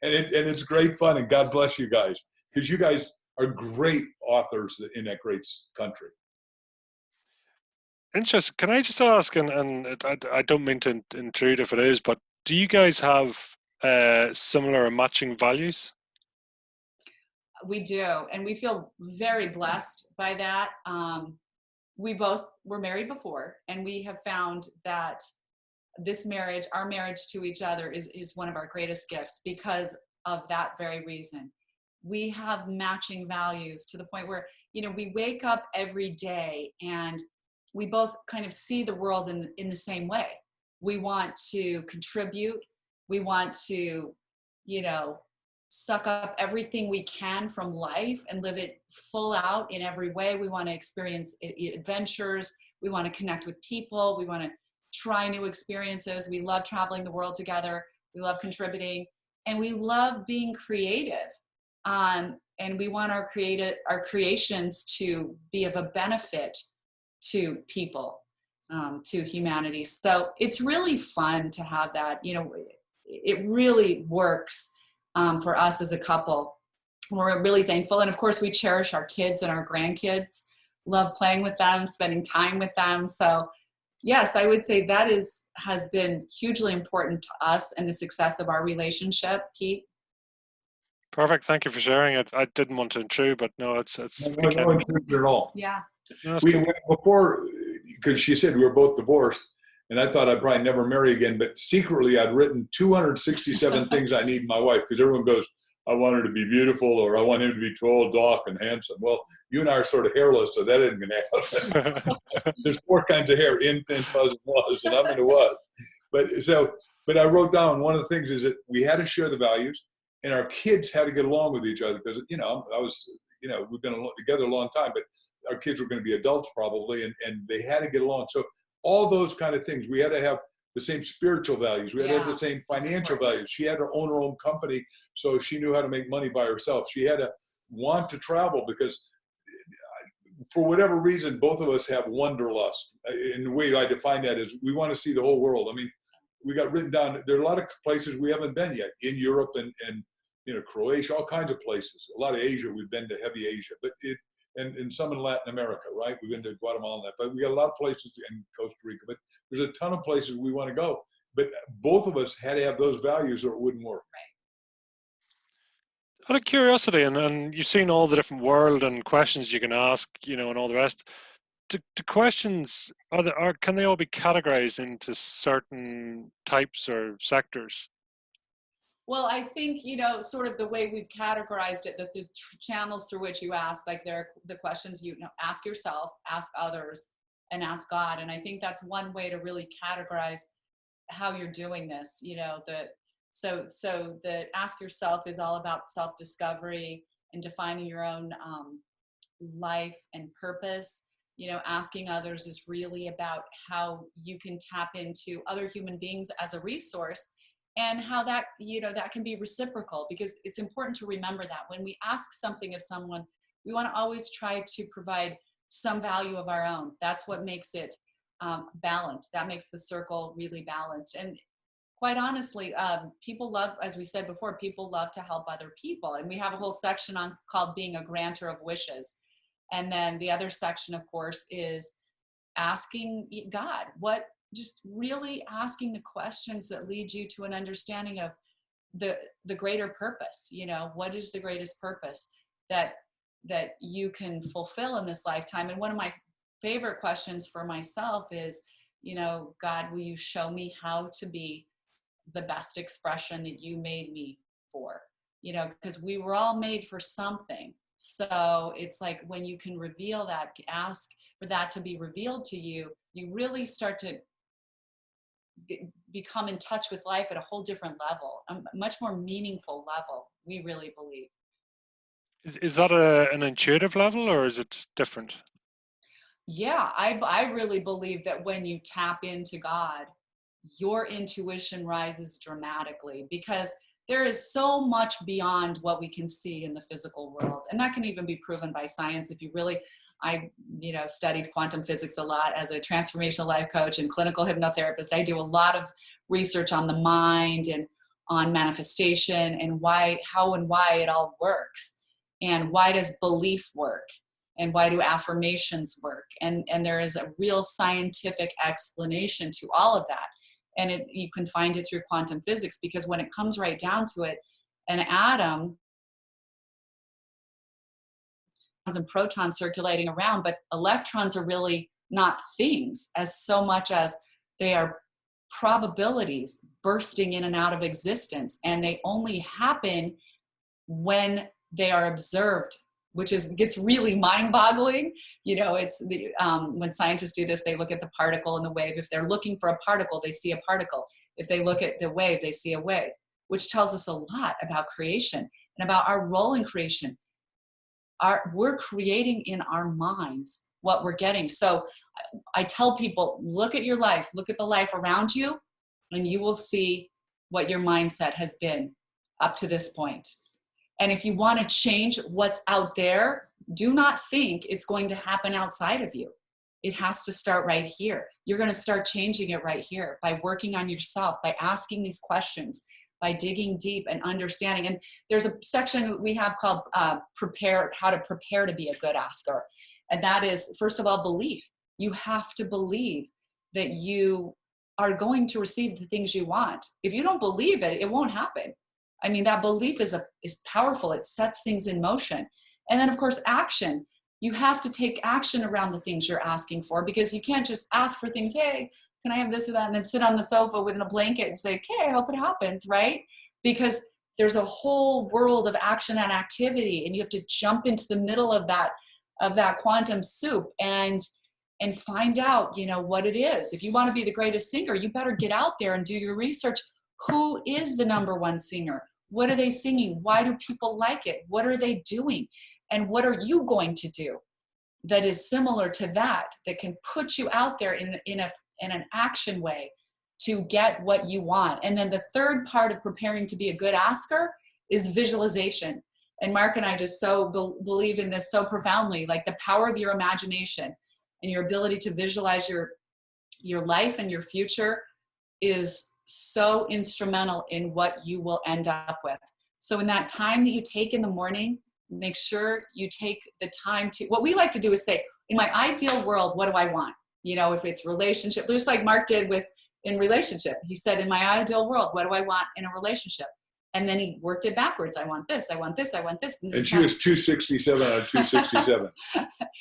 and it's great fun, and God bless you guys, because you guys are great authors in that great country. Interesting. Can I just ask, and I don't mean to intrude if it is, but do you guys have similar or matching values? We do, and we feel very blessed by that. We both were married before, and we have found that this marriage, our marriage to each other, is one of our greatest gifts because of that very reason. We have matching values to the point where, you know, we wake up every day and we both kind of see the world in the same way. We want to contribute. We want to, you know, suck up everything we can from life and live it full out in every way. We want to experience adventures. We want to connect with people. We want to try new experiences. We love traveling the world together. We love contributing, and we love being creative. And we want our creations to be of a benefit to people, to humanity. So it's really fun to have that. You know, it really works for us as a couple. We're really thankful. And of course, we cherish our kids and our grandkids, love playing with them, spending time with them. So yes, I would say that has been hugely important to us and the success of our relationship, Pete. Perfect. Thank you for sharing it. I didn't want to intrude, but no, it's no intrusion at all. Yeah. No, we went before, because she said we were both divorced, and I thought I'd probably never marry again, but secretly I'd written 267 things I need in my wife, because everyone goes, I want her to be beautiful, or I want him to be tall, dark, and handsome. Well, you and I are sort of hairless, so that isn't going to happen. There's 4 kinds of hair: in, thin, fuzz, and was, and I'm into was. But I wrote down one of the things is that we had to share the values, and our kids had to get along with each other, because, you know, we've been together a long time, but our kids were going to be adults probably, and they had to get along. So all those kind of things, we had to have the same spiritual values. We had to have the same financial values. She had to own her own company, so she knew how to make money by herself. She had to want to travel because for whatever reason, both of us have wanderlust. And the way I define that is we want to see the whole world. I mean, we got written down, there are a lot of places we haven't been yet in Europe and Croatia, all kinds of places. A lot of Asia, we've been to heavy Asia, but and some in Latin America, right? We've been to Guatemala and that, but we got a lot of places in Costa Rica, but there's a ton of places we want to go. But both of us had to have those values or it wouldn't work. Right. Out of curiosity, and you've seen all the different world and questions you can ask, and all the rest. Do questions, can they all be categorized into certain types or sectors? Well, I think, sort of the way we've categorized it, that the channels through which you ask, like they're the questions you ask yourself, ask others, and ask God. And I think that's one way to really categorize how you're doing this, so the ask yourself is all about self-discovery and defining your own life and purpose. Asking others is really about how you can tap into other human beings as a resource, and how that, that can be reciprocal, because it's important to remember that when we ask something of someone, we want to always try to provide some value of our own. That's what makes it balanced. That makes the circle really balanced. And quite honestly, people love, as we said before, people love to help other people. And we have a whole section called being a granter of wishes. And then the other section, of course, is asking God, just really asking the questions that lead you to an understanding of the greater purpose. What is the greatest purpose that you can fulfill in this lifetime? And one of my favorite questions for myself is, God, will you show me how to be the best expression that you made me for? Because we were all made for something. So it's like when you can reveal that, ask for that to be revealed to you, you really start to become in touch with life at a whole different level, a much more meaningful level, we really believe. Is that an intuitive level, or is it different? Yeah, I really believe that when you tap into God, your intuition rises dramatically, because there is so much beyond what we can see in the physical world. And that can even be proven by science. If you really, I studied quantum physics a lot as a transformational life coach and clinical hypnotherapist. I do a lot of research on the mind and on manifestation and how and why it all works. And why does belief work? And why do affirmations work? And there is a real scientific explanation to all of that. And you can find it through quantum physics, because when it comes right down to it, an atom and protons circulating around, but electrons are really not things as so much as they are probabilities bursting in and out of existence. And they only happen when they are observed, which gets really mind-boggling. It's when scientists do this, they look at the particle and the wave. If they're looking for a particle, they see a particle. If they look at the wave, they see a wave, which tells us a lot about creation and about our role in creation. We're creating in our minds what we're getting. So I tell people, look at your life, look at the life around you, and you will see what your mindset has been up to this point. And if you want to change what's out there, do not think it's going to happen outside of you. It has to start right here. You're going to start changing it right here by working on yourself, by asking these questions, by digging deep and understanding. And there's a section we have called how to prepare to be a good asker. And that is, first of all, belief. You have to believe that you are going to receive the things you want. If you don't believe it, it won't happen. I mean, that belief is powerful. It sets things in motion. And then, of course, action. You have to take action around the things you're asking for, because you can't just ask for things, hey, can I have this or that, and then sit on the sofa within a blanket and say, okay, I hope it happens, right? Because there's a whole world of action and activity, and you have to jump into the middle of that quantum soup and find out, what it is. If you want to be the greatest singer, you better get out there and do your research. Who is the number one singer? What are they singing? Why do people like it? What are they doing? And what are you going to do? that is similar to that can put you out there in an action way to get what you want. And then the third part of preparing to be a good asker is visualization. And Mark and I just so believe in this so profoundly, like the power of your imagination and your ability to visualize your life and your future is so instrumental in what you will end up with. So in that time that you take in the morning, make sure you take the time to, what we like to do is say, in my ideal world, what do I want? You know, if it's relationship, just like Mark did in relationship, he said, in my ideal world, what do I want in a relationship? And then he worked it backwards. I want this, I want this, I want this. And she was 267 out of 267.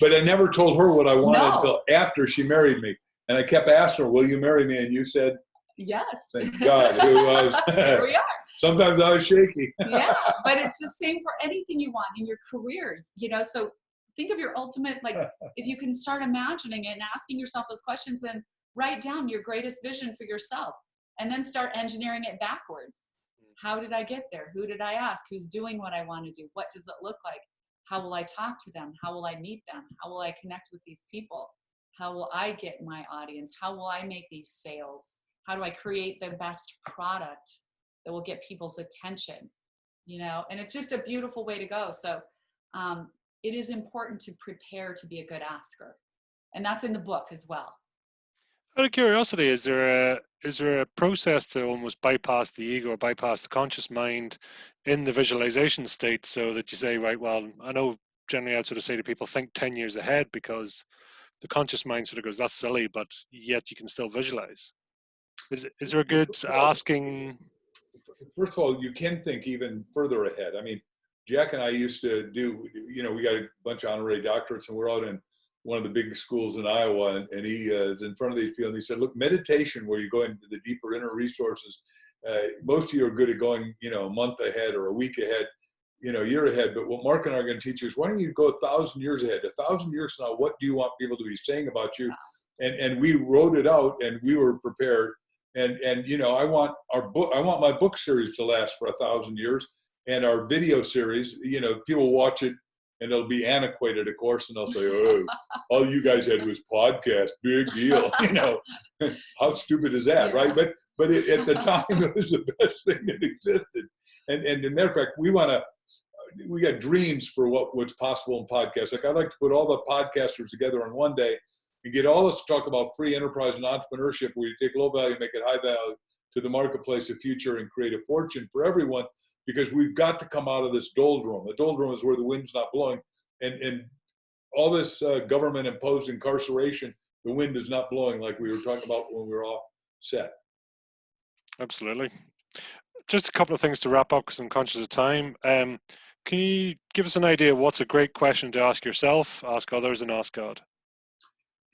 But I never told her what I wanted until after she married me. And I kept asking her, will you marry me? And you said, yes. Thank God. Who was? Here we are. Sometimes I was shaky. Yeah, but it's the same for anything you want in your career, you know, so think of your ultimate, like, if you can start imagining it and asking yourself those questions, then write down your greatest vision for yourself and then start engineering it backwards. How did I get there? Who did I ask? Who's doing what I want to do? What does it look like? How will I talk to them? How will I meet them? How will I connect with these people? How will I get my audience? How will I make these sales? How do I create the best product that will get people's attention? You know, and it's just a beautiful way to go. So it is important to prepare to be a good asker. And that's in the book as well. Out of curiosity, is there a process to almost bypass the ego or bypass the conscious mind in the visualization state, so that you say, right, well, I know generally I'd sort of say to people, think 10 years ahead, because the conscious mind sort of goes, that's silly, but yet you can still visualize. Is there a good asking? First of all, you can think even further ahead. I mean, Jack and I used to do, you know, we got a bunch of honorary doctorates, and we're out in one of the big schools in Iowa, and he is in front of these people, and he said, look, meditation, where you go into the deeper inner resources, most of you are good at going, you know, a month ahead or a week ahead, you know, year ahead. But what Mark and I are going to teach you is, why don't you go 1,000 years ahead? 1,000 years from now, what do you want people to be saying about you? And we wrote it out, and we were prepared. And you know, I want my book series to last for 1,000 years, and our video series, you know, people watch it and it'll be antiquated, of course, and they'll say, oh, all you guys had was podcast, big deal. You know, how stupid is that, right? But at the time, it was the best thing that existed. And as a matter of fact, we got dreams for what's possible in podcasts. Like, I'd like to put all the podcasters together on one day and get all us to talk about free enterprise and entrepreneurship, where you take low value, make it high value, to the marketplace of future, and create a fortune for everyone. Because we've got to come out of this doldrum. The doldrum is where the wind's not blowing. And all this government-imposed incarceration, the wind is not blowing, like we were talking about when we were off set. Absolutely. Just a couple of things to wrap up, because I'm conscious of time. Can you give us an idea of what's a great question to ask yourself, ask others, and ask God?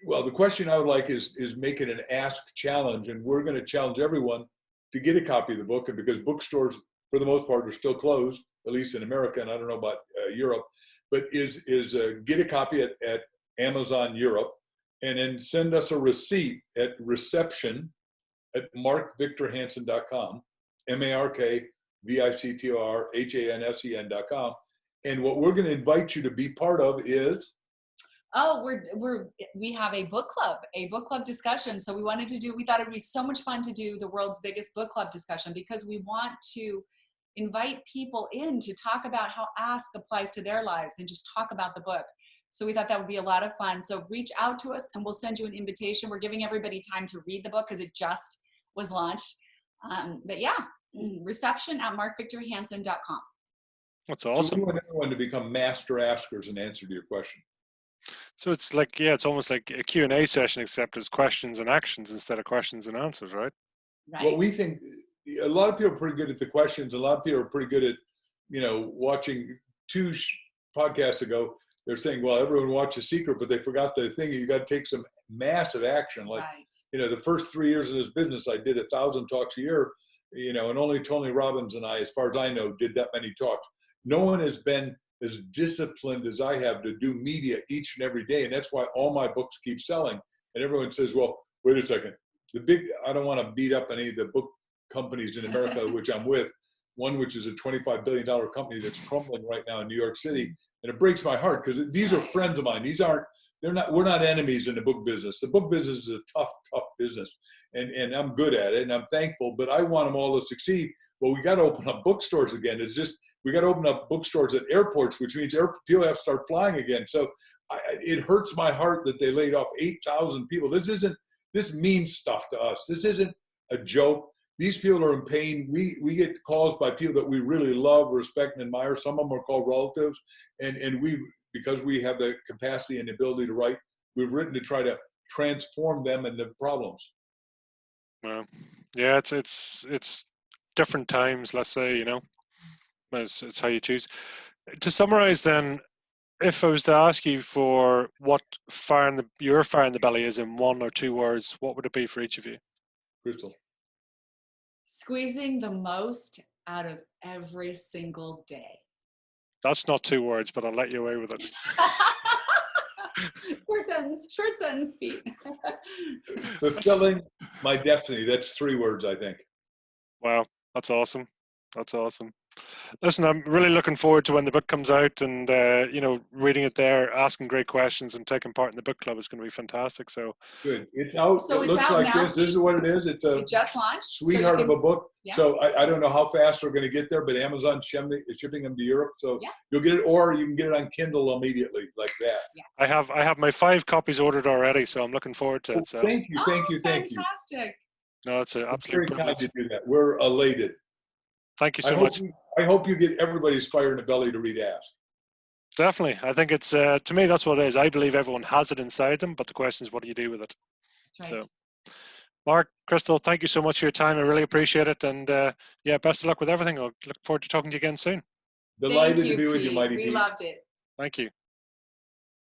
Well, the question I would like is make it an ask challenge. And we're going to challenge everyone to get a copy of the book. And because bookstores, for the most part, are still closed, at least in America, and I don't know about Europe, but get a copy at Amazon Europe, and then send us a receipt at reception@markvictorhansen.com, MarkVictorhansen.com. And what we're going to invite you to be part of is, we have a book club discussion. So we thought it'd be so much fun to do the world's biggest book club discussion, because we want to invite people in to talk about how ask applies to their lives and just talk about the book. So we thought that would be a lot of fun. So reach out to us and we'll send you an invitation. We're giving everybody time to read the book because it just was launched. But yeah, reception@markvictorhansen.com. That's awesome. So we want everyone to become master askers in answer to your question. So it's like, yeah, it's almost like a Q&A session, except it's questions and actions instead of questions and answers, right? Right. Well, we think a lot of people are pretty good at the questions. A lot of people are pretty good at, you know, watching 2 podcasts ago. They're saying, well, everyone watched The Secret, but they forgot the thing. You got to take some massive action. Like, you know, the first 3 years of this business, I did 1,000 talks a year, you know, and only Tony Robbins and I, as far as I know, did that many talks. No one has been as disciplined as I have to do media each and every day. And that's why all my books keep selling. And everyone says, well, wait a second. I don't want to beat up any of the book companies in America, which I'm with, one which is a $25 billion company that's crumbling right now in New York City. And it breaks my heart because these are friends of mine. We're not enemies in the book business. The book business is a tough business, and I'm good at it, and I'm thankful, but I want them all to succeed. Well, we got to open up bookstores again. We got to open up bookstores at airports, which means people have to start flying again. So it hurts my heart that they laid off 8,000 people. This means stuff to us. This isn't a joke. These people are in pain. We get calls by people that we really love, respect, and admire. Some of them are called relatives, and because we have the capacity and the ability to write, we've written to try to transform them and the problems. Well, yeah, it's different times. Let's say, it's how you choose. To summarize, then, if I was to ask you for what your fire in the belly is in 1 or 2 words, what would it be for each of you? Crystal. Squeezing the most out of every single day. That's not 2 words, but I'll let you away with it. Short sentence, Pete. Fulfilling my destiny. That's 3 words, I think. Wow, that's awesome. That's awesome. Listen, I'm really looking forward to when the book comes out, and reading it there, asking great questions, and taking part in the book club is going to be fantastic. So good. It's out. So it it's looks out like now. this. This is what it is. It just launched. Sweetheart so of a book. Yeah. So I don't know how fast we're going to get there, but Amazon's shipping them to Europe. So you'll get it, or you can get it on Kindle immediately, like that. Yeah. I have my 5 copies ordered already, so I'm looking forward to it. So thank you. Fantastic. No, it's an absolute very kind privilege. to do that. We're elated. Thank you so much. I hope you get everybody's fire in the belly to read Ask. Definitely. I think it's, to me, that's what it is. I believe everyone has it inside them, but the question is, what do you do with it? That's right. So, Mark, Crystal, thank you so much for your time. I really appreciate it. And best of luck with everything. I'll look forward to talking to you again soon. Delighted Thank you, to be with you, Pete. Mighty We Pete. loved it. Thank you.